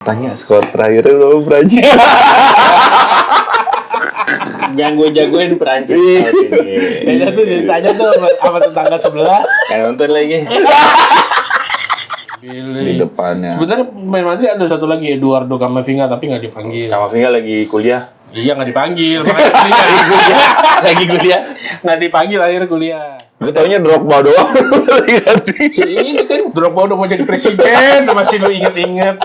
Tanya skor terakhir lo Prancis. Yang gue jagoin Perancis tahun ini. Itu tuh ditanya tuh sama tetangga sebelah. Kayak nonton lagi. Di depannya. Sebenarnya pemain Madrid ada satu lagi Eduardo Camavinga tapi nggak dipanggil. Camavinga lagi kuliah. Iya nggak dipanggil, makanya kuliah. Lagi kuliah. Nggak dipanggil akhirnya kuliah. Gue taunya Drogba doang. Si ini kan Drogba udah mau jadi presiden, masih lu inget-inget.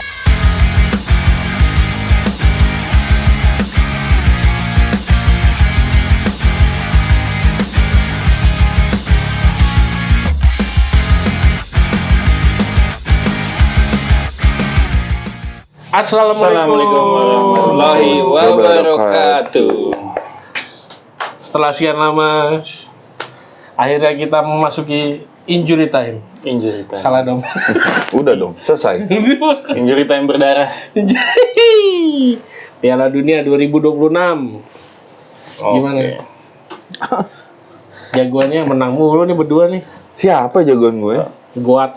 Assalamualaikum warahmatullahi wabarakatuh. Setelah sekian lama, akhirnya kita memasuki injury time. Injury time. Salah dong. Udah dong, selesai. Injury time berdarah. Piala Dunia 2026. Gimana? Oke. Jagoannya menang mulu nih berdua nih. Siapa jagoan gue? Goat.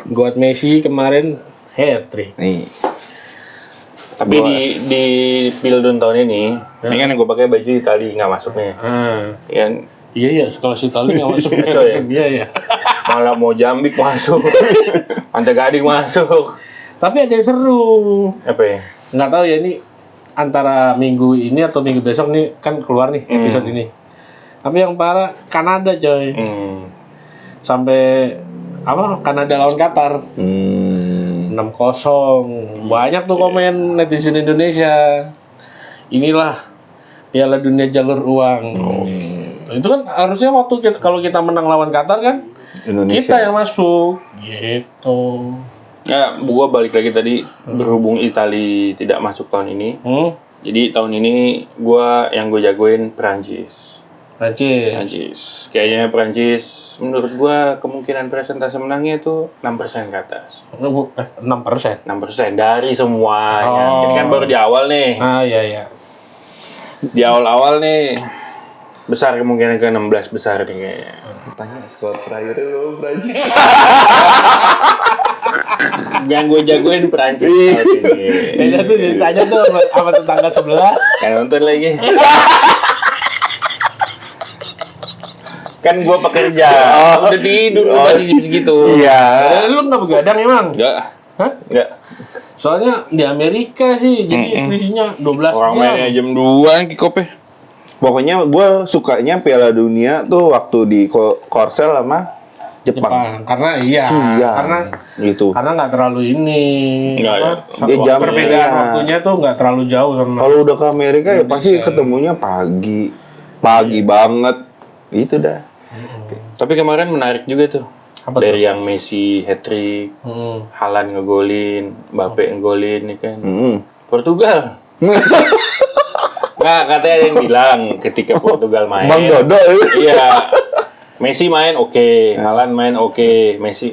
Goat Messi kemarin hat-trick. Nih. Tapi di Pildun tahun ini kan yang gue pakai baju Itali nggak masuk nih. Kan Iya, sekelas Itali nggak masuk. Kacau ya? Iya. malah mau Jambik masuk, Pantai Gading masuk. Tapi ada yang seru. Apa ya? Nggak tahu ya ini antara minggu ini atau minggu besok nih kan keluar nih episode ini. Tapi yang parah Kanada coy. Sampai Kanada lawan Qatar. 6-0. Banyak tuh komen netizen Indonesia. Inilah Piala Dunia jalur uang. Itu kan harusnya waktu kalau kita menang lawan Qatar kan Indonesia. kita yang masuk gitu. Ya, gua balik lagi tadi berhubung Itali tidak masuk tahun ini. Jadi tahun ini yang gue jagoin Perancis. Perancis. Kayaknya Perancis menurut gua kemungkinan persentase menangnya itu 6% ke atas. 6%. 6% dari semuanya. Ini kan baru di awal nih. Iya. Di awal-awal nih besar kemungkinan ke 16 besar nih kayaknya. Tanya skor terakhir lo Prancis. Yang gue jagoin Perancis tahun ini. Itu tuh ditanya tuh sama tetangga sebelah. Kayak nonton lagi. Kan gue pekerja, udah tidur masih jam segitu. Iya. Lu nggak begadang emang? Enggak. Hah? Enggak. Soalnya di Amerika sih, jadi selisihnya 12 Orang jam. mainnya jam 2 kick off-nya. Pokoknya gue sukanya Piala Dunia tuh waktu di Korsel sama Jepang. Karena Siang. Gitu. karena nggak terlalu ini. Nggak, Dia jam perbedaan iya. waktunya tuh nggak terlalu jauh sama. Kalau udah ke Amerika ya pasti ketemunya pagi banget. Itu dah. Tapi kemarin menarik juga tuh. Apa Dari yang Messi hat-trick, Haaland ngegolin, Mbappe ngegolin nih kan. Portugal. Nggak, katanya ada yang bilang ketika Portugal main. Bang Dodo. Iya. Messi main oke, Haaland main oke, Messi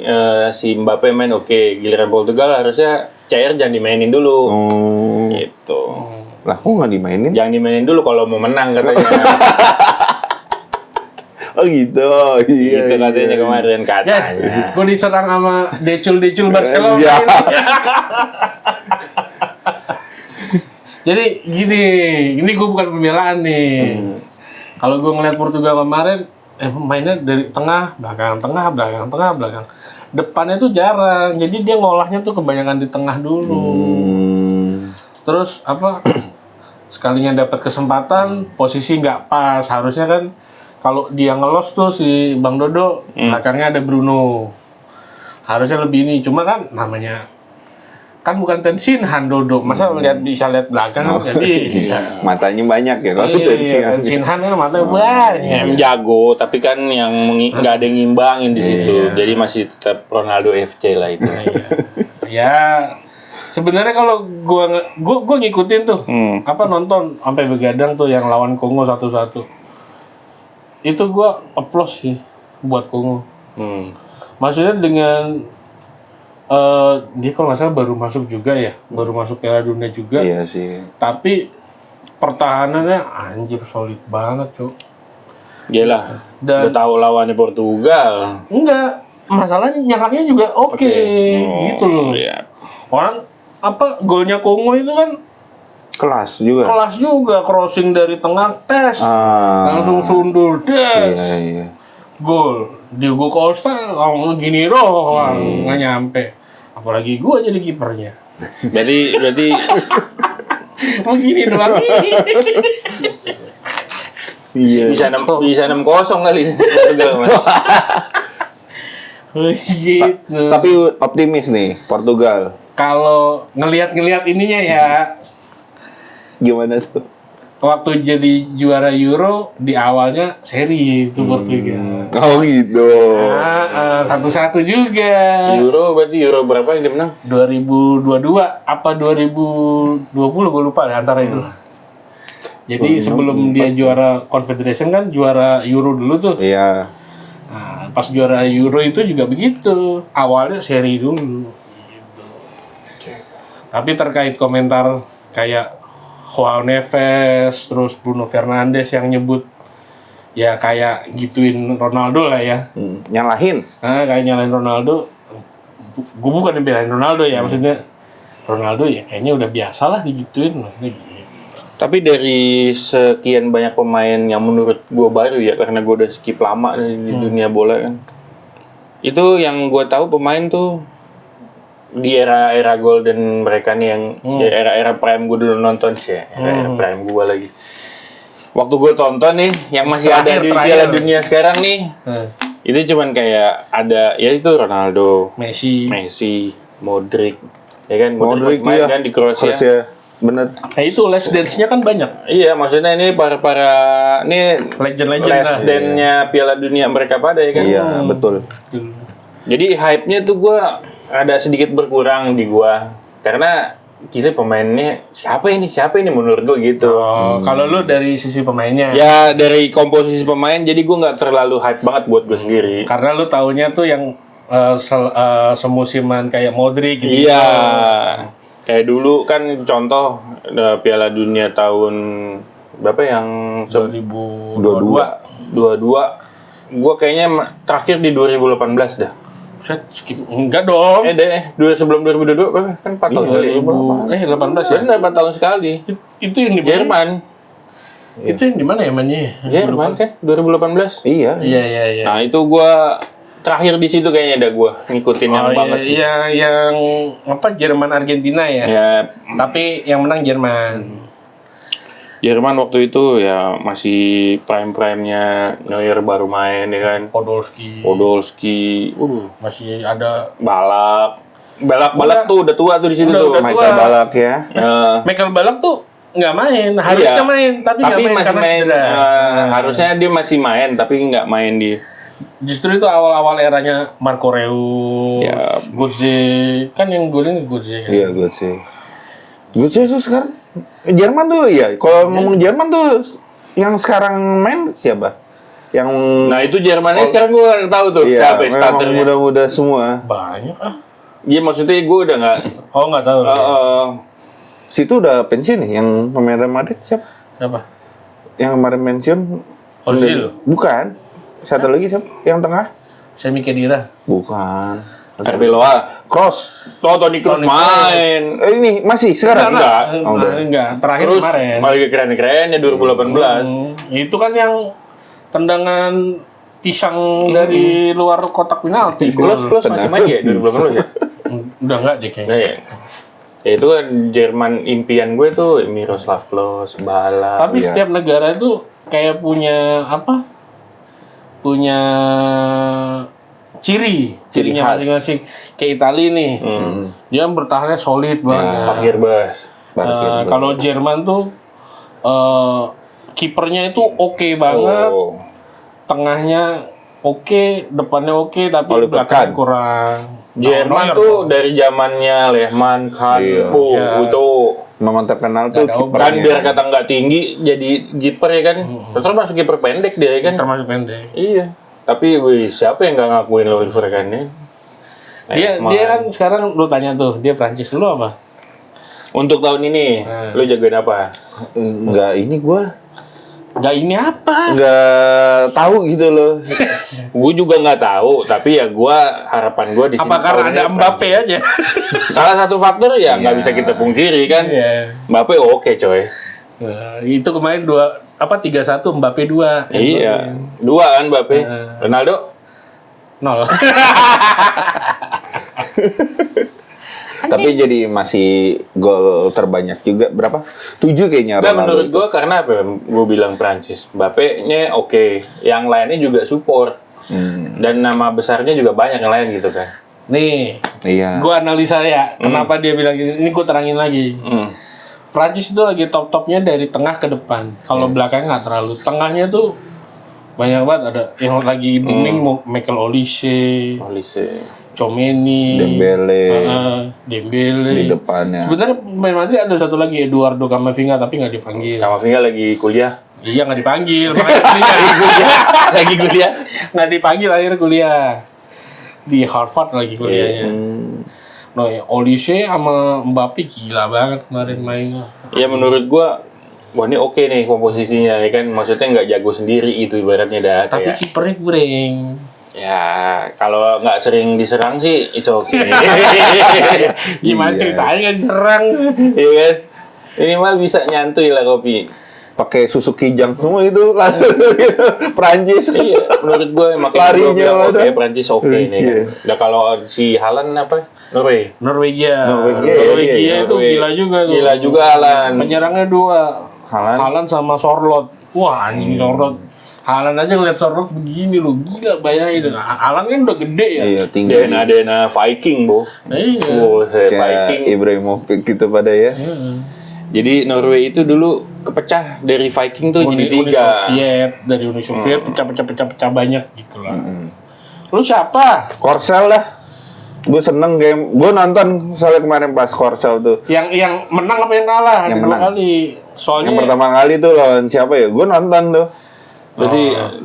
si Mbappe main oke. Giliran Portugal harusnya cair jangan dimainin dulu. Gitu. Lah kok nggak dimainin? Jangan dimainin dulu kalau mau menang katanya. Oh gitu. Iya. Gitu katanya kemarin Ya, katanya. gue diserang sama Decul Barcelona. Iya. Jadi gini, ini gue bukan pembelaan nih. Kalau gue ngeliat Portugal kemarin, mainnya dari tengah, belakang. Depannya tuh jarang, jadi dia ngolahnya tuh kebanyakan di tengah dulu. Terus sekalinya dapat kesempatan, posisi nggak pas. Harusnya kan kalau dia ngelos tuh si Bang Dodo, belakangnya ada Bruno. Harusnya lebih ini, cuma kan namanya kan bukan Tensinhan Dodo, masa bisa lihat belakang jadi Matanya banyak ya kalau Tensinhan kan matanya banyak. Yang jago, tapi kan yang nggak ada yang ngimbangin di situ. Jadi masih tetap Ronaldo FC lah itu. Ya sebenarnya kalau gua ngikutin tuh nonton sampai begadang tuh yang lawan Kongo 1-1. Itu gua applause sih buat Kongo. Maksudnya dengan dia kalau nggak salah baru masuk juga ya, baru masuk Piala Dunia juga. Iya sih. Tapi pertahanannya anjir solid banget, Cuk. Iyalah. Dan udah tahu lawannya Portugal. enggak, masalahnya nyerangnya juga oke. Gitu loh. Iya. Orang apa golnya Kongo itu kan Kelas juga. kelas juga, crossing dari tengah tes. Langsung sundul des. Iya. Gol. Diogo Costa ngomong gini doang, nggak nyampe. Apalagi gua jadi kipernya. Berarti Begini doang. Iya. bisa 6-0 kali. Portugal, Mas. Gitu. Tapi optimis nih Portugal. Kalau ngelihat ininya ya, Gimana tuh? waktu jadi juara Euro di awalnya seri itu Portugal. Oh gitu. Satu-satu juga. Berarti Euro berapa yang dia menang? 2022 apa 2020 gue lupa deh, antara itu lah. Jadi sebelum dia juara Confederation kan juara Euro dulu tuh. Iya. Nah, pas juara Euro itu juga begitu. Awalnya seri dulu. Gitu. Tapi terkait komentar kayak Joao Neves, terus Bruno Fernandes yang nyebut ya kayak gituin Ronaldo lah ya. Nyalahin. Nah, kayak nyalain Ronaldo. Gue bukan yang belain Ronaldo ya, maksudnya Ronaldo ya kayaknya udah biasa lah digituin. Maksudnya gitu. Tapi dari sekian banyak pemain yang menurut gue baru ya, karena gue udah skip lama di dunia bola kan. Itu yang gue tahu pemain tuh di era-era golden mereka nih yang ya era-era prime gue dulu nonton sih, era prime gue lagi. Waktu gue tonton nih, yang masih ada di Piala Dunia sekarang nih, itu cuman kayak ada ya itu Ronaldo, Messi, Modric, ya kan? Modric main kan di Kroasia. Bener. Nah itu last dance-nya kan banyak. Iya, maksudnya ini para ini Legend-legend last dance-nya Piala Dunia mereka pada ya kan? Iya, betul. Jadi hype-nya tuh gue ada sedikit berkurang di gua karena kita pemainnya siapa ini menurut gua gitu. Kalau lu dari sisi pemainnya? Ya dari komposisi pemain jadi gua nggak terlalu hype banget buat gua sendiri. Karena lu taunya tuh yang semusiman kayak Modric gitu. Iya. Kayak dulu kan contoh Piala Dunia tahun berapa yang 2022. 22 gua kayaknya terakhir di 2018 dah. Skip. Enggak dong. Sebelum 2022 kan 4 tahun sekali. 18 ya? Benar 4 tahun sekali. Itu yang di Jerman. Itu yang di mana ya mainnya? Jerman kan 2018. Iya. Iya. Nah, itu gua terakhir di situ kayaknya ada gua ngikutin yang banget. Iya, yang apa Jerman Argentina ya? Ya, Tapi yang menang Jerman. Jerman waktu itu ya masih prime-nya Neuer baru main ya kan. Podolski. Masih ada Balak tuh udah tua tuh di situ tuh. Michael Balak ya. Michael Balak tuh nggak main, harusnya main tapi nggak main karena cedera. Harusnya dia masih main tapi nggak main di. Justru itu awal-awal eranya Marco Reus, Götze, kan yang golin Götze kan. Iya, Götze tuh sekarang Jerman tuh ya. Kalau ngomong Jerman tuh yang sekarang main siapa? Yang Nah, itu Jermannya sekarang gue nggak tahu tuh siapa starternya. Muda-muda semua. Banyak Iya, maksudnya gue udah nggak. Oh, nggak tahu. Situ udah pensiun nih yang pemain Real Madrid siapa? Yang kemarin pensiun? Ozil. Bukan. Satu lagi siapa? Yang tengah? Semi Khedira. Bukan. Arbeloa. Cross. Toni Kroos main. Ini masih sekarang? Enggak. Terakhir Terus kemarin. lagi keren-kerennya 2018. Itu kan yang tendangan pisang dari luar kotak penalti. Kroos masih main ya 2018 ya? Udah enggak deh kayaknya. Nah, ya. Ya itu kan Jerman impian gue tuh Miroslav Klose, Balak. Tapi setiap negara itu kayak punya apa? Punya cirinya masing-masing. Kayak Italia nih, dia bertahannya solid banget. Parkir bus. Kalau Jerman tuh kipernya itu oke banget, tengahnya oke, depannya oke, tapi belakangnya kurang. Jerman tuh dari zamannya Lehmann, Kahn, itu memang terkenal tuh kan biar kata nggak tinggi jadi kiper ya kan, termasuk kiper pendek dia kan. Termasuk pendek. Iya. Tapi siapa yang nggak ngakuin Oliver Kahn? Dia kan sekarang lu tanya tuh, dia Prancis, lu apa? Untuk tahun ini, lu jagoin apa? Enggak, ini gua Nggak ini apa? Nggak tahu gitu loh. Gue juga nggak tahu, tapi ya harapan gue di sini. Apa karena ada Mbappe aja? Salah satu faktor ya nggak bisa kita pungkiri kan. Iya. Mbappe oke coy. Nah, itu kemarin 3-1 Mbappe 2. Iya. 2 kan Mbappe. Ronaldo 0. Tapi jadi masih gol terbanyak juga berapa? 7 kayaknya Nggak, Ronaldo. menurut gue karena apa? Gue bilang Prancis. Mbappe-nya oke. Yang lainnya juga support. Dan nama besarnya juga banyak yang lain gitu kan. Nih, Iya. gua analisa ya. Kenapa dia bilang gini? Ini gua terangin lagi. Prancis itu lagi top-topnya dari tengah ke depan. Kalau belakang nggak terlalu. Tengahnya tuh banyak banget. Ada yang lagi booming, Michael Olise, Tchouaméni, Dembele. Di depannya. Sebenarnya pemain Madrid ada satu lagi, Eduardo Camavinga, tapi nggak dipanggil. Camavinga lagi kuliah. Iya, nggak dipanggil. Makanya kuliah. Lagi kuliah. Nggak dipanggil, akhirnya kuliah. Di Harvard lagi kuliahnya. No, Olise sama Mbappe gila banget kemarin mainnya. Ya menurut gua, wah ini oke nih komposisinya ya kan. Maksudnya nggak jago sendiri itu ibaratnya dah. Tapi Kayak, kipernya kurang. ya kalau nggak sering diserang sih it's okay. Gimana ceritanya nggak diserang? Iya kan? Minimal bisa nyantui lah kopi. Pakai susu kijang semua itu Prancis. Iya, menurut gue makanya gue Larinya bilang oke ada. Prancis oke nih kan. Iya. Nah kalau si Haaland apa? Norway. Norwegia Norwegia, itu gila juga tuh. Gila juga Haaland. Penyerangnya 2. Haaland sama Sorloth. Wah anjing Sorloth. Haaland aja ngeliat Sorloth begini loh. Gila bayangin. Haaland kan udah gede ya. Iya, tinggi. Dena Viking, Bo. Iya. Buset, Kayak Viking. Ibrahimovic gitu pada ya. Jadi Norway itu dulu kepecah dari Viking tuh jadi Uni 3. Soviet, dari Uni Soviet pecah banyak gitu lah. Lu siapa? Korsel dah. Gue seneng game. Gue nonton soalnya kemarin pas Korsel tuh. Yang menang apa yang kalah? Yang Ada 2 menang. kali. Soalnya Yang pertama kali tuh lawan siapa ya? Gue nonton tuh. Berarti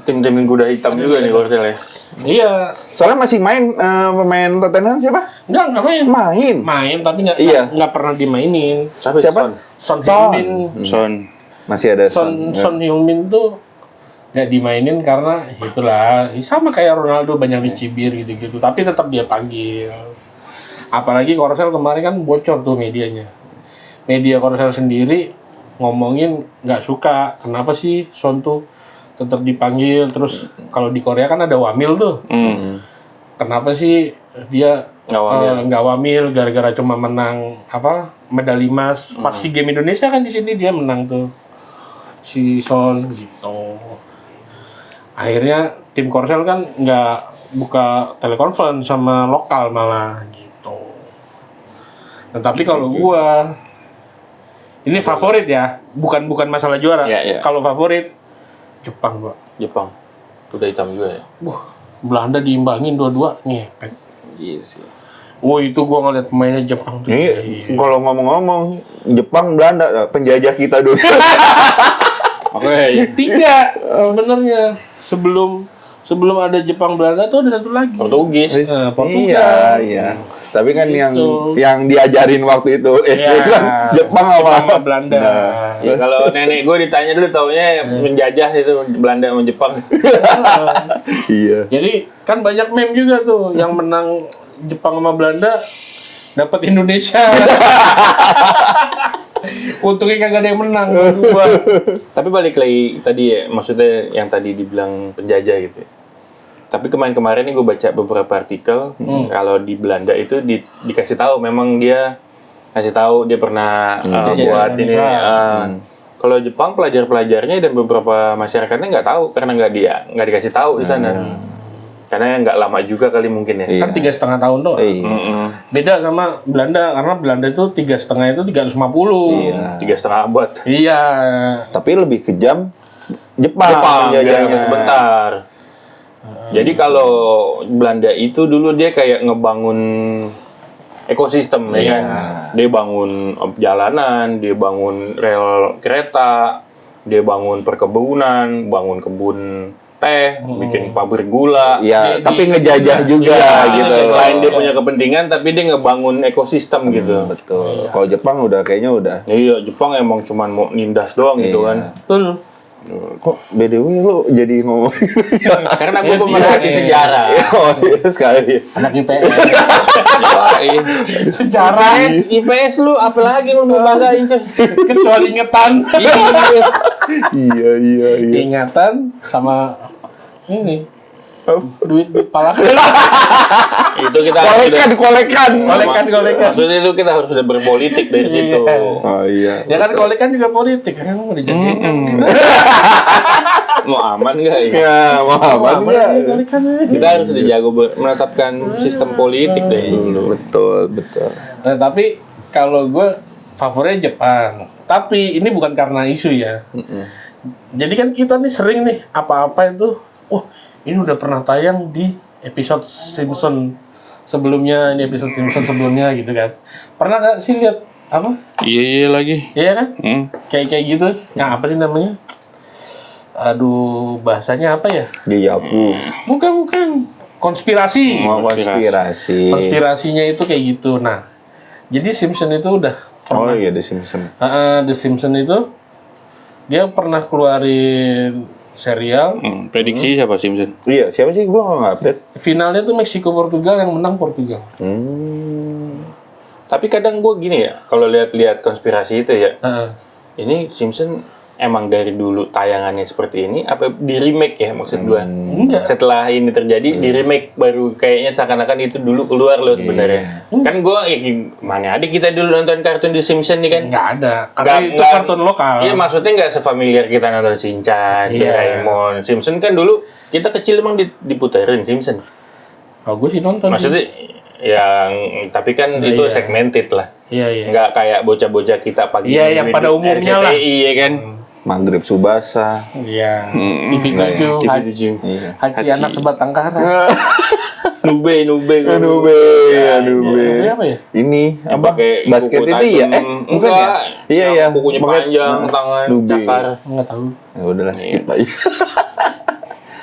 tim-tim kuda hitam juga nih Korsel ya. iya, Soalnya masih main pemain Tottenham siapa? enggak main. Main tapi Iya. nggak pernah dimainin. Siapa? Son Heung-min. Son. Masih ada Son Heung-min tuh nggak dimainin karena itulah sama kayak Ronaldo banyak dicibir gitu-gitu. Tapi tetap dia panggil. Apalagi Korsel kemarin kan bocor tuh medianya. Media Korsel sendiri ngomongin nggak suka. Kenapa sih Son tuh tetap dipanggil? Terus kalau di Korea kan ada Wamil tuh. Kenapa sih dia nggak wamil gara-gara cuma menang medali emas pas SEA Games Indonesia kan di sini dia menang tuh si Son gitu. Akhirnya tim Korsel kan nggak buka telekonferensi sama lokal malah gitu. Nah, tapi kalau gua ini favorit ya, bukan masalah juara. Iya. Kalau favorit Jepang gua. Jepang. Kuda hitam juga ya. Belanda diimbangin 2-2 ngepet. Iya sih. Oh itu gua ngeliat pemainnya Jepang tuh. Ini kalau ngomong-ngomong Jepang Belanda penjajah kita dulu. Oke. 3 sebenarnya sebelum ada Jepang Belanda tuh ada satu lagi. Portugis. Portugal. Iya. Tapi kan Gitu. yang diajarin waktu itu SD Iya. kan Jepang sama Belanda. Ya, kalau nenek gue ditanya dulu taunya menjajah itu Belanda sama Jepang. Iya. Jadi kan banyak meme juga tuh yang menang Jepang sama Belanda dapat Indonesia. Untungnya kagak ada yang menang berdua. Tapi balik lagi tadi ya, maksudnya yang tadi dibilang penjajah gitu ya. Tapi kemarin nih gue baca beberapa artikel kalau di Belanda itu dikasih tahu memang dia kasih tahu dia pernah buat ini. Kalau Jepang pelajar-pelajarnya dan beberapa masyarakatnya nggak tahu karena nggak dikasih tahu di sana. Karena nggak lama juga kali mungkin ya. Kan 3,5 tahun doang. Beda sama Belanda karena Belanda itu 3,5 itu 350. Iya. 3,5 abad. Iya. Tapi lebih kejam Jepang Penjajahnya penjajahnya. sebentar. Jadi kalau Belanda itu dulu dia kayak ngebangun ekosistem ya kan. Dia bangun jalanan, dia bangun rel kereta, dia bangun perkebunan, bangun kebun teh, bikin pabrik gula. Iya, tapi ngejajah juga gitu. Selain dia punya kepentingan, tapi dia ngebangun ekosistem gitu. Betul. Kalau Jepang kayaknya udah. Iya, Jepang emang cuman mau nindas doang gitu kan. Betul. Kok BDW lu jadi ngomong? Karena gue pemerhati sejarah. Oh iya sekali. Anak IPS. Yoi. Sejarah. IPS lu apalagi lu mau banggain coy. Kecuali ingetan. Iya. Ingatan sama ini. Duit palak. Itu kita Kolekan. Kolekan. Maksudnya itu kita harus sudah berpolitik dari situ. Oh iya. Ya kan kolekan juga politik kan mau dijadiin. Mau aman nggak ya? Ya, mau apa enggak? Kolekan. Kita harus sudah jago menetapkan sistem politik dari dulu. Betul. Nah, tapi kalau gue favoritnya Jepang. Tapi ini bukan karena isu ya. Jadi kan kita nih sering nih apa-apa itu, ini udah pernah tayang di episode Simpson sebelumnya, ini episode Simpson sebelumnya gitu kan. Pernah nggak sih lihat apa? Iya lagi. Iya kan? Kayak gitu. Yang apa sih namanya? Aduh, bahasanya apa ya? Jayapu. Bukan. Konspirasi. Konspirasi. Konspirasinya itu kayak gitu. Nah, jadi Simpson itu udah Oh pernah. iya, The Simpsons. The Simpson itu dia pernah keluarin serial. Prediksi siapa Simpson? Iya, siapa sih? Gua nggak update. Finalnya tuh Meksiko Portugal, yang menang Portugal. Tapi kadang gue gini ya, kalau lihat-lihat konspirasi itu ya, Heeh. ini Simpson emang dari dulu tayangannya seperti ini, apa di remake ya maksud gue? Enggak. Setelah ini terjadi, di remake baru kayaknya seakan-akan itu dulu keluar loh sebenarnya. Kan gue, mana ada kita dulu nonton kartun di Simpson nih kan? Nggak ada, karena itu kartun lokal. Iya, maksudnya nggak sefamiliar kita nonton Shinchan, Iya. Doraemon, Simpson kan dulu kita kecil emang diputerin Simpson. Oh, gue sih nonton. Maksudnya yang tapi kan Iya, itu iya. segmented lah. Iya. Nggak kayak bocah-bocah kita pagi Iya, yang pada umumnya lah. Iya kan. Maghrib Subasa. Iya. TV7, TV7. Iya. Haji anak sebatang kara. Nube. Aduh Ini apa ya? Ini apa? Pakai Basket kuku itu ya? tajam. Bukan ya? Enggak. Iya. Yang kukunya Pakai- panjang, tangan Nube. cakar. Nggak tahu. Ya udahlah skip aja.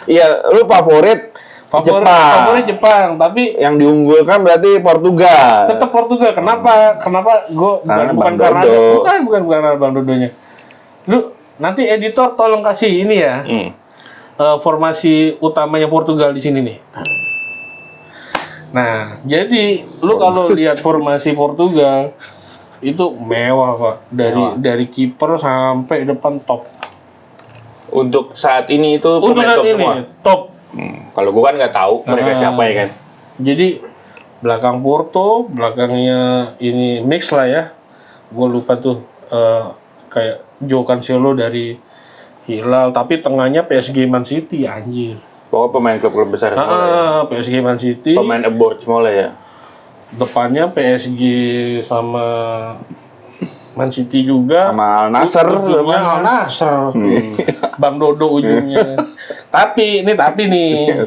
Iya, lu favoritnya Favorit Jepang, tapi yang diunggulkan berarti Portugal. tetap Portugal. Kenapa? Gue Karena bukan Bang karena Dodo. bukan karena Bang Dodonya. Lu nanti editor tolong kasih ini ya. Formasi utamanya Portugal di sini nih. Nah, jadi lu kalau lihat formasi Portugal itu mewah Pak. Dari kiper sampai depan top. Untuk saat ini itu Untuk pemain saat top ini semua. top. Kalau gua kan nggak tahu mereka siapa ya kan. Jadi belakang Porto, belakangnya ini mix lah ya. Gue lupa tuh kayak Joe Cancelo dari Hilal, tapi tengahnya PSG Man City anjir. Pokoknya pemain klub-klub besar semua lah ya. PSG Man City. Pemain aboard semua lah ya. Depannya PSG sama Man City juga. Sama Al Nassr. Ujungnya Al Nassr. Bang Dodo ujungnya. tapi nih.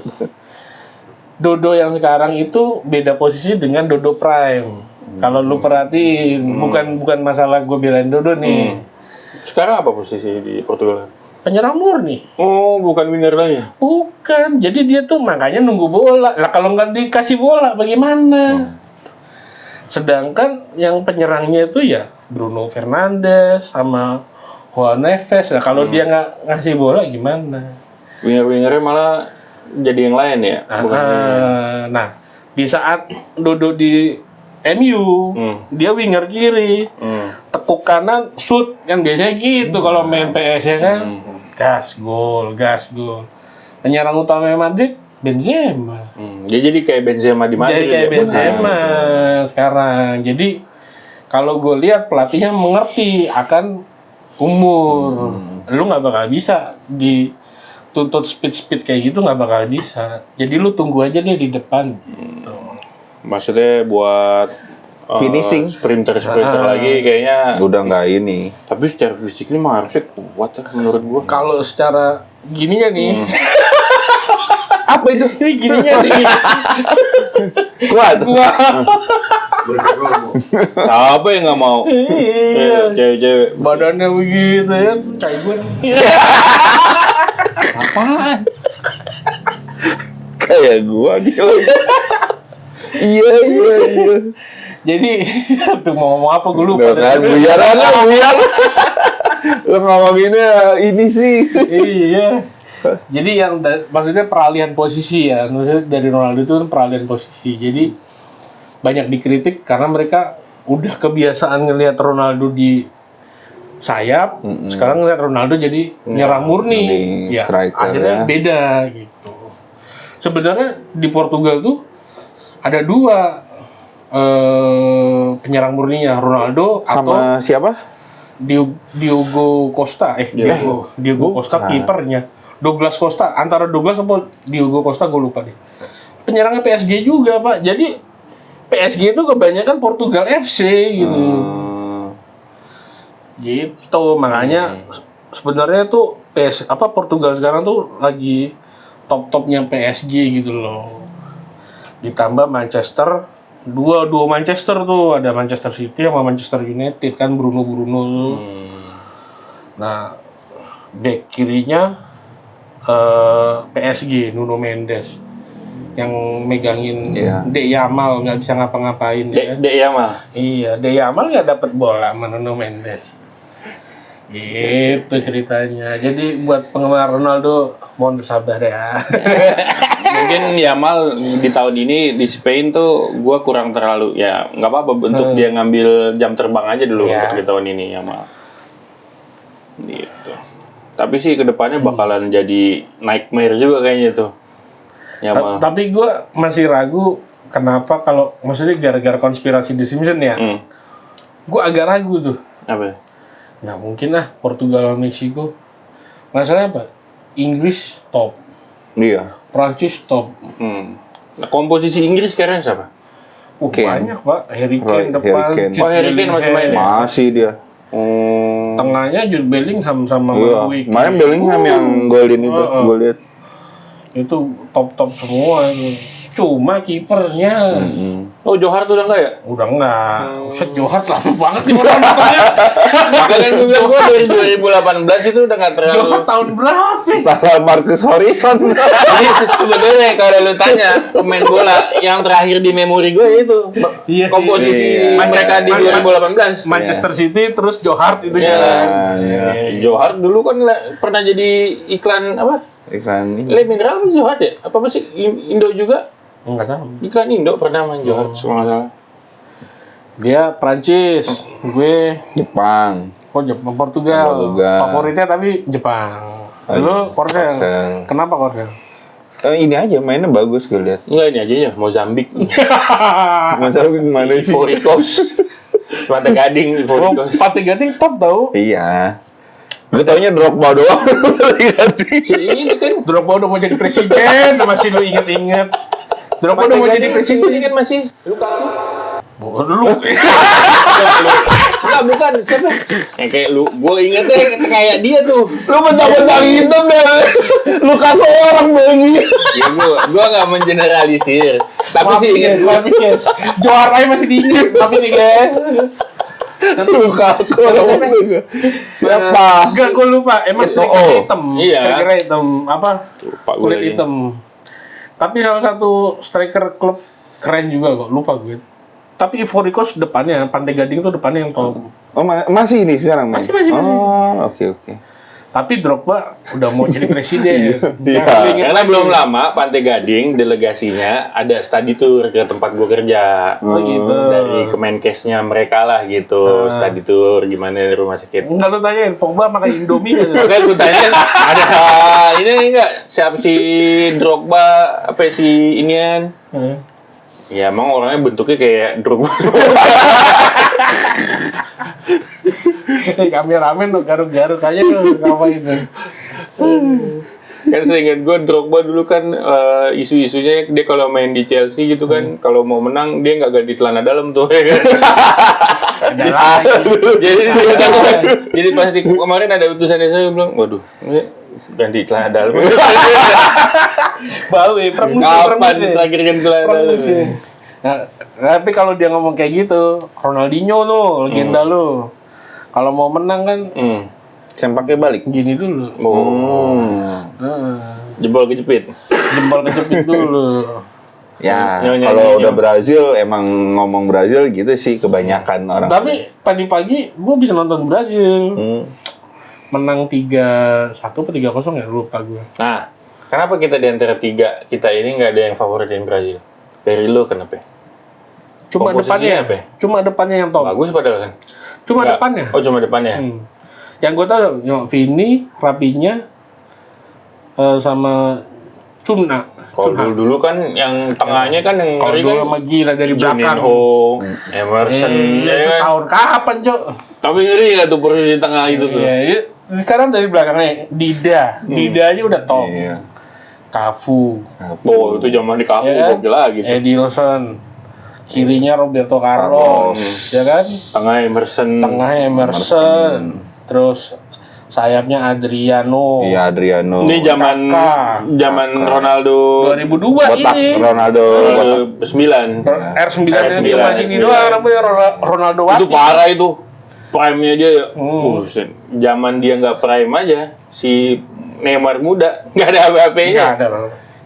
Dodo yang sekarang itu beda posisi dengan Dodo Prime. Kalau lu perhatiin, bukan masalah gue belain Dodo nih. Sekarang apa posisi di Portugal? Penyerang murni. Oh, bukan winger lagi. Bukan. Jadi dia tuh makanya nunggu bola. Lah kalau nggak dikasih bola bagaimana? Sedangkan yang penyerangnya itu ya Bruno Fernandes sama Juan Neves. Nah, kalau dia nggak ngasih bola gimana? Winger-wingernya malah jadi yang lain ya. Bukan Nah, di saat Dodo di MU, dia winger kiri, tekuk kanan, shoot kan biasanya gitu kalau main PS ya kan, gas gol. Penyerang utama Madrid Benzema. Dia jadi kayak Benzema di Madrid. Jadi kayak ya. Benzema sekarang. Jadi kalau gue lihat pelatihnya mengerti akan umur. Lu nggak bakal bisa dituntut speed kayak gitu, nggak bakal bisa. Jadi lu tunggu aja deh di depan. Gitu. Maksudnya buat Finishing. sprinter lagi kayaknya. Udah nggak ini. Tapi secara fisik ini mah harusnya kuat ya menurut gua. Kalau secara gininya nih, Apa itu? ini gininya nih, Kuat. Siapa yang nggak mau? iya, Cewek-cewek. badannya begitu ya, kayak gue. Apaan? Kayak gua gitu. Iya. Jadi tuh mau ngomong apa gue lupa. Nggak kan, buyar. Lu ngomonginnya ini sih. Iya. Jadi maksudnya peralihan posisi ya. Maksudnya dari Ronaldo itu kan peralihan posisi. Jadi banyak dikritik karena mereka udah kebiasaan ngelihat Ronaldo di sayap, sekarang ngelihat Ronaldo jadi nyerang murni. Jadi Ya, striker, akhirnya ya. beda gitu. Sebenarnya di Portugal tuh ada dua penyerang murninya, Ronaldo Sama siapa? Diogo Costa. Diogo Costa kipernya. Douglas Costa, antara Douglas apa Diogo Costa gue lupa deh. Penyerangnya PSG juga, Pak. Jadi PSG itu kebanyakan Portugal FC gitu. Gitu, makanya sebenarnya tuh Portugal sekarang tuh lagi top-topnya PSG gitu loh. Ditambah Manchester, dua Manchester tuh, ada Manchester City sama Manchester United kan, Bruno tuh. Nah, back kirinya PSG, Nuno Mendes yang megangin Dek Yamal, nggak bisa ngapa-ngapain ya. Dek Yamal. Iya, Dek Yamal nggak dapat bola sama Nuno Mendes. Gitu ceritanya. Jadi buat penggemar Ronaldo mohon bersabar ya. Mungkin Yamal di tahun ini di Spain tuh gue kurang terlalu, ya nggak apa-apa untuk dia ngambil jam terbang aja dulu untuk di tahun ini Yamal. Gitu. Tapi sih kedepannya bakalan jadi nightmare juga kayaknya tuh. Yamal. Tapi gue masih ragu kenapa, kalau maksudnya gara-gara konspirasi di Simpson ya. Gue agak ragu tuh. Apa? Nggak mungkin lah Portugal sama Meksiko. Masalahnya apa? Inggris top, Iya. Prancis top. Nah, komposisi Inggris sekarang siapa? Banyak Pak. Harry Harry Kane depan. Kane. Jude Harry Kane masih main ya? Masih dia. Tengahnya Jude Bellingham sama Iya. Maguire. Kemarin Bellingham yang golin itu, gue lihat. Itu top semua itu. Cuma kipernya Oh, Johar tuh udah enggak ya? udah enggak. Set Johar lama banget nih nontonnya. Makanya gue bilang gue dari 2018 itu udah nggak terlalu. Johar tahun berapa? Setelah Marcus Horizon. Jadi sebenarnya kalau lu tanya pemain bola yang terakhir di memori gue itu Iya sih. komposisi Iya. mereka di 2018. Manchester City terus Johar itu Iya. jalan. Johar dulu kan pernah jadi iklan apa? Iklan ini. Le Mineral Johar ya? Apa sih Indo juga? Enggak tahu. Iklan Indo pernah main Johar kalau nggak salah. Dia Prancis, gue Jepang. Jepang, Portugal. Favoritnya tapi Jepang. Lu Korsel. Kenapa Korsel? Ini aja mainnya bagus gue lihat. Enggak, ini aja ya, Mozambik. Masa gimana sih? Ivory Coast. Pantai Gading, Ivory Coast. Pantai Gading top tau. Iya. Gue taunya Drogba doang. Si ini kan Drogba udah mau jadi presiden, masih lu inget-inget. Drogba udah mau jadi presiden. Ini kan masih Lukaku. Lu Enggak, bukan siapa? Yang kayak lu, gue inget deh kayak dia tuh. Lu bentang-bentang hitam deh. Lu kata orang Belgia. Ya gue nggak mengeneralisir. Tapi sih inget gue. Johar aja masih diinget, tapi nih guys. Lu kata orang Belgia. Siapa? Enggak, gue lupa. Emang Esto. strikernya hitam. Iya. Strikernya hitam. Apa? Lupa gue Kulit lagi. hitam. Tapi salah satu striker klub keren juga kok. Lupa gue. Tapi Ivory Coast depannya, Pantai Gading itu depannya yang top. Oh, masih ini sekarang main? Masih. Oh, oke. Tapi Drogba udah mau jadi presiden. Iya. Jangan lu inget Karena lagi. belum lama Pantai Gading delegasinya ada study tour ke tempat gue kerja. Oh gitu. Dari Kemenkesnya mereka lah gitu. Study tour gimana di rumah sakit. Enggak lu tanyain, Pogba makan Indomie kan? Makanya gue tanya ada ini enggak siapa si Drogba apa si inian? Ya emang orangnya bentuknya kayak Drogba. Kameramen tuh garuk-garuk aja tuh ngapain tuh. Kan seingat gue Drogba dulu kan isu-isunya dia kalau main di Chelsea gitu kan kalau mau menang dia nggak ganti celana dalam tuh. Ada lagi. Jadi pas kemarin ada utusan dari saya bilang, waduh, ini ganti celana dalam. Bau ya, Kapan terakhir ganti celana dalam? Nah, tapi kalau dia ngomong kayak gitu, Ronaldinho lo, legenda lo. Kalau mau menang kan Sempaknya balik. gini dulu. Jempol kejepit. Jempol kejepit dulu. Ya, Nyonya. kalau udah Brazil emang ngomong Brazil gitu sih kebanyakan orang. Tapi pagi-pagi gue bisa nonton Brazil. menang 3-1 atau 3-0 ya, lupa gue. Nah, kenapa kita di antara tiga kita ini nggak ada yang favoritin Brazil? Dari lo kenapa? Cuma Komposisinya depannya, apa ya? cuma depannya yang top. Bagus padahal kan? Cuma Nggak. depannya. Oh, cuma depannya. Yang gue tahu cuma Vini, Rapinya, sama Cuna. Kalau dulu kan yang tengahnya kan yang Kalau ngeri dulu kan sama gila dari belakang. Juninho, Emerson, ya Itu kan? tahun kapan, Cok? Tapi ngeri nggak tuh posisi tengah itu tuh? Iya, sekarang dari belakangnya Dida aja udah top. Iya. Cafu, Oh, itu zaman di kafu ya kan? gokil lagi tuh. Edilson, kirinya Roberto Carlos, ya kan? Tengah Emerson. Tengahnya Emerson, terus sayapnya Adriano. Iya, Adriano. Ini zaman Ronaldo 2002 botak, ini. Ronaldo botak. 9. R9 R9, cuma sini doang namanya Ronaldo Itu Wati. parah itu. Prime-nya dia ya. Buset. Zaman dia nggak prime aja, si Neymar muda nggak ada HP-nya. Nggak ada.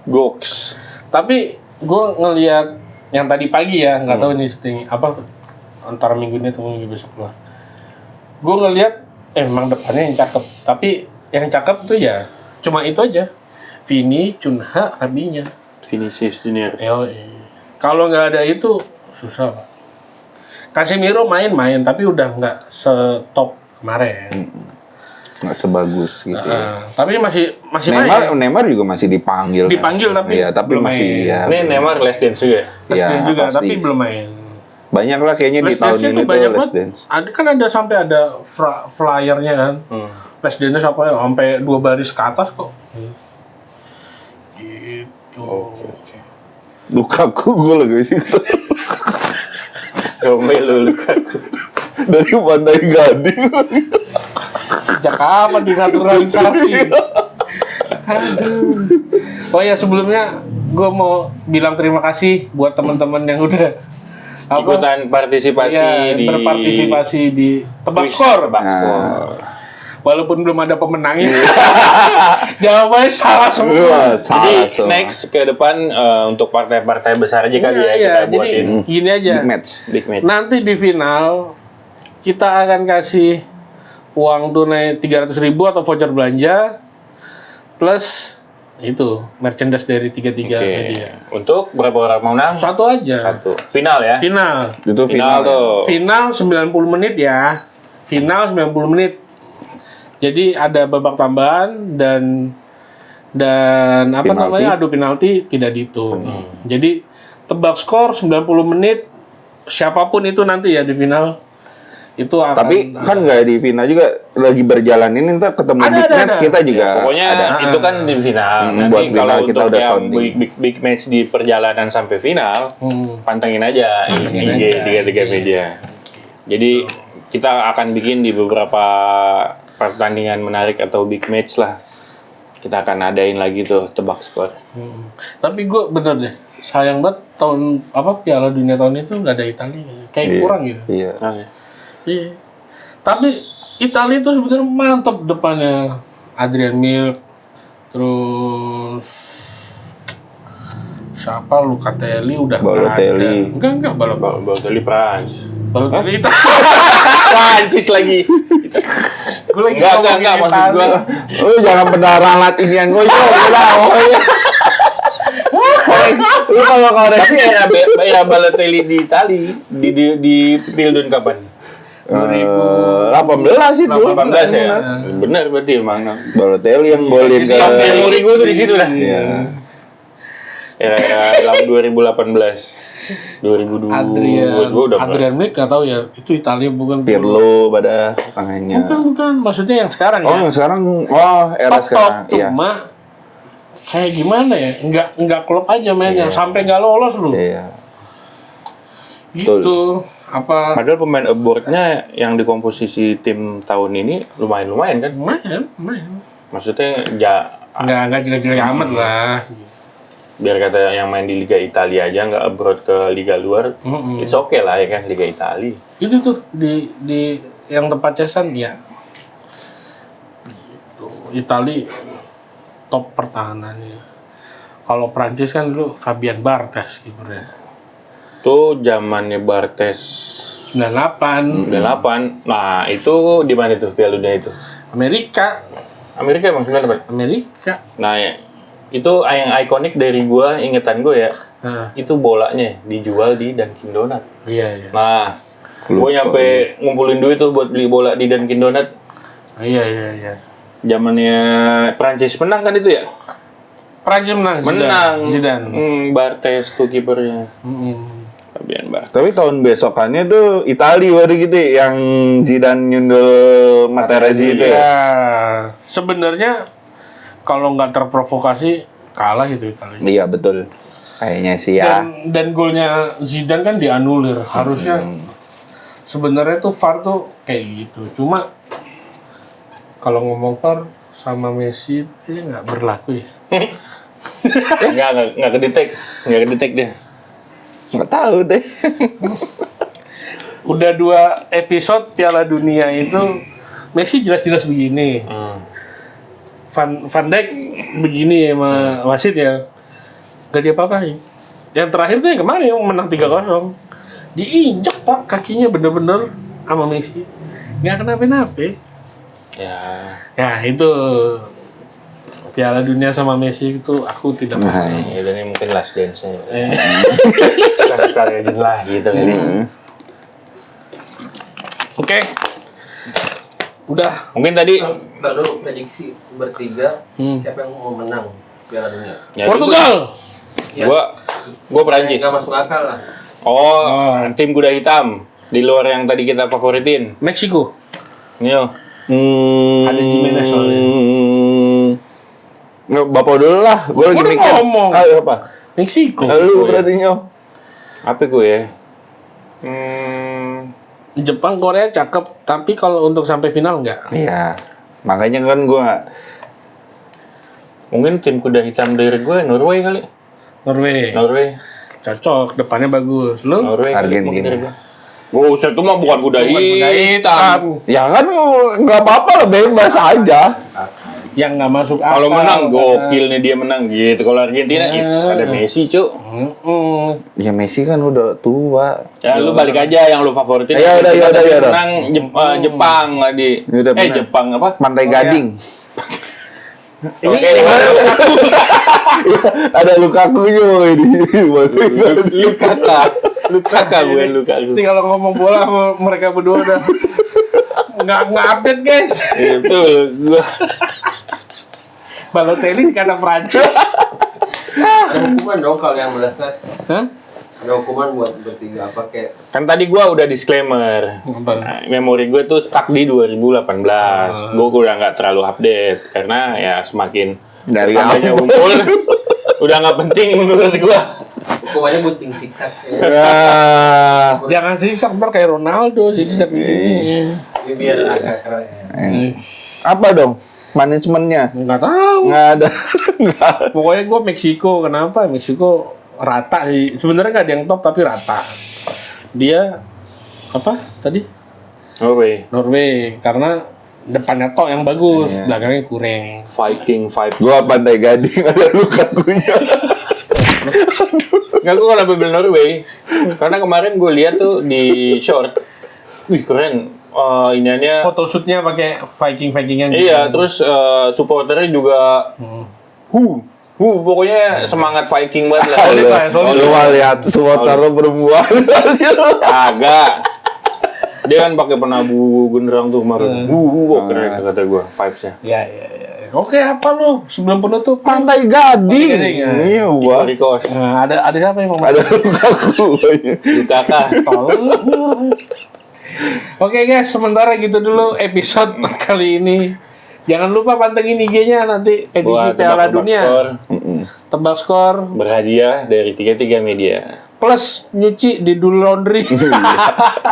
Goks. Tapi gue ngelihat yang tadi pagi ya, nggak tahu ini syuting apa antara minggu ini atau minggu besok lah. Gue ngelihat emang depannya yang cakep, tapi yang cakep tuh ya cuma itu aja. Vini, Cunha, Rabinya. Vinicius Junior. Kalau nggak ada itu susah, Pak. Casemiro main-main tapi udah nggak setop kemarin. Nggak sebagus gitu. Tapi masih main. Neymar juga masih dipanggil. Dipanggil kan? tapi Iya, tapi belum masih main. ya. Ini Neymar last dance juga. Last Iya, dance juga pasti. tapi belum main. Banyak lah kayaknya di Last tahun dance-nya ini tuh tuh banyak Last banget. Dance. Ada sampai ada flyernya kan. Last dance apa ya? Sampai 2 baris ke atas kok. Gitu. Lukaku gue lagi sih. Romelu Lukaku. Dari Pantai Gading. Sejak kapan dinaturalisasi? Aduh. Oh ya, sebelumnya gue mau bilang terima kasih buat teman-teman yang udah Ikutan partisipasi ya, di berpartisipasi di tebak Quiz skor. Tebak skor. Walaupun belum ada pemenangnya. Jawabannya salah semua. Wah, salah Jadi semua. next ke depan untuk partai-partai besar aja kali ya Iya, kita jadi buatin gini aja. Big match. big match. Nanti di final kita akan kasih uang tunai 300.000 atau voucher belanja plus itu merchandise dari tiga-tiga Oke. media. Untuk berapa orang mau menang? Satu aja. Satu. Final ya. Final. Itu Final final. tuh. Final 90 menit ya. Final 90 menit. Jadi ada babak tambahan dan apa Penalti. namanya adu penalti tidak dihitung. Jadi tebak skor 90 menit siapapun itu nanti ya di final itu akan Tapi kan nggak di final juga lagi berjalan ini ntar ketemu Ada, big ada, match ada. kita juga Pokoknya ada. itu kan di final. Nanti buat final kalau kita untuk udah yang sounding. big match di perjalanan sampai final, pantengin aja Pantengin IG aja. tiga media. Jadi kita akan bikin di beberapa pertandingan menarik atau big match lah. Kita akan adain lagi tuh tebak skor. Tapi gue bener deh, sayang banget tahun Piala Dunia tahun itu nggak ada Italia, kayak Iya. kurang gitu. Iya. Iya. Tapi Italia itu sebenarnya mantap depannya. Adrian Milk, terus siapa Locatelli udah nggak Balotelli. ada. Enggak Balotelli. Balotelli Prancis. Balotelli Italia. Prancis lagi. Gue lagi Enggak, ngomongin maksud Italia. gua. Oh, jangan benar ralat ini yang gue udah. Oh iya. Lu kalau koreksi Tapi era Balotelli di Itali di Pildun kapan? 18 itu. 18 ya. Benar berarti emang. Balotelli yang golin ke Memori gue tuh di situ dah. Iya. Era 2018. 2002 gua udah Adrian Milk nggak tahu ya, itu Italia bukan. Pirlo pada tangannya. Bukan, maksudnya yang sekarang Oh, ya. yang sekarang era Top, sekarang. Iya. cuma kayak gimana ya, nggak klop aja mainnya sampai nggak lolos lu. Iya. Gitu. Apa Padahal pemain aboardnya yang di komposisi tim tahun ini lumayan kan. main. Maksudnya ya Nggak jelek-jelek amat lah. biar kata yang main di Liga Italia aja nggak abroad ke liga luar, it's okay lah ya kan Liga Italia. Itu tuh di yang tempat cesan ya. Gitu. Itali top pertahanannya. Kalau Prancis kan dulu Fabian Barthez kipernya. Tuh zamannya Bartes 98. 98. Nah, itu di mana tuh Piala Dunia itu? Amerika Emang sebenarnya dapat. Amerika. Nah, ya, itu yang ikonik dari gua, ingetan gua ya. Nah, Itu bolanya dijual di Dunkin Donut. iya. Nah, gua nyampe ngumpulin duit tuh buat beli bola di Dunkin Donut. Iya. Zamannya Prancis menang kan itu ya? Prancis menang. Zidane. Bartes tuh kipernya. Fabian Barthez. Tapi tahun besokannya tuh Italia baru gitu ya, yang Zidane nyundul Materazzi itu ya. Ya, sebenarnya kalau nggak terprovokasi kalah gitu Italia. Iya betul. Kayaknya sih ya. Dan golnya Zidane kan dianulir. Harusnya sebenarnya tuh VAR tuh kayak gitu. Cuma kalau ngomong VAR sama Messi itu nggak berlaku ya. Nggak kedetek dia. Nggak tahu deh. Udah 2 episode Piala Dunia itu Messi jelas-jelas begini. Van Dijk begini sama wasit ya. Gak dia apa-apain. Yang terakhir tuh yang kemarin yang menang 3-0. Diinjek Pak kakinya bener-bener sama Messi. Nggak kenapa-napa. Ya itu Piala Dunia sama Messi itu aku tidak Nah, Ya udah, ini mungkin last dance-nya. Sekali aja lah gitu kali. Oke. Udah. Mungkin tadi Lalu prediksi bertiga siapa yang mau menang Piala Dunia? ya, Portugal. Gua Prancis. Nggak masuk akal lah. Oh, tim kuda hitam di luar yang tadi kita favoritin. Meksiko. Nio. Ada Jimenez soalnya. Nggak, Bapak dulu lah. Gue lagi Udah mikir. ngomong. Apa? Meksiko. Lu berarti Nyo. Apa gue ya? Jepang, Korea cakep, tapi kalau untuk sampai final enggak. Iya. Makanya kan gue Mungkin tim kuda hitam dari gue Norway kali. Norway. Cocok, depannya bagus. Lu? Norway kali Argentina. mungkin dari gue. Buset, itu mah bukan kuda hitam. ya kan nggak apa-apa lah, bebas aja. Yang nggak masuk akal. Kalau menang gokil nih dia menang gitu. Kalau Argentina ada Messi, Cuk. Ya Messi kan udah tua. Ya lu balik aja yang lu favoritin. Ya udah. Menang Jepang tadi. Ya udah, benar. Jepang apa? Pantai Gading. Oke, Ada Lukaku-nya ini. Lukaku bukan Lukaku. Ini kalau ngomong bola sama mereka berdua udah nggak update guys. Itu gua. Balotelli karena Prancis. Ada hukuman dong kalau yang berdasar. Hah? Ada hukuman buat bertiga apa kayak Kan tadi gua udah disclaimer. Nah, memori gue tuh stuck di 2018. Gue udah nggak terlalu update karena ya semakin Dari tandanya awal. unggul udah nggak penting menurut gua. hukumannya bunting siksak ya. Jangan siksak ntar kayak Ronaldo siksak ini. Ini biar agak keren. Apa dong manajemennya? Nggak tahu. Nggak ada. Nggak. Pokoknya gue Meksiko. Kenapa? Meksiko rata sih. Sebenarnya nggak ada yang top tapi rata. Dia apa tadi? Norway karena depannya tok yang bagus, belakangnya kurang. Viking vibe. Gua Pantai Gading ada Lukaku-nya. Nggak, gue kenapa beli Norway? Karena kemarin gue lihat tuh di short. Wih keren. Iniannya. Photoshootnya pakai Vikingan. Iya, terus supporternya juga. Pokoknya semangat Viking banget lah. Solid lah, solid. Lu mah lihat supporter lu perempuan. Agak. Dia kan pakai penabu genderang tuh kemarin. Keren kata gue vibes-nya. Ya. Oke, apa lu? Sebelum penutup Pantai Gading. Gading, ya. Iya, wah. Ivory Coast. Nah, ada siapa yang mau Ada Lukaku. Lukaku. tolong? Oke guys, sementara gitu dulu episode kali ini. Jangan lupa pantengin IG-nya nanti edisi Buat Piala tebak-tebak Dunia. skor, Tebak skor berhadiah dari 33 media. plus nyuci di Dulu Laundry.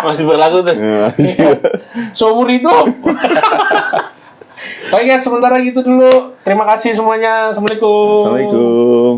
Masih berlaku tuh. Seumur hidup. Oke guys, sementara gitu dulu. Terima kasih semuanya. Assalamualaikum. Assalamualaikum.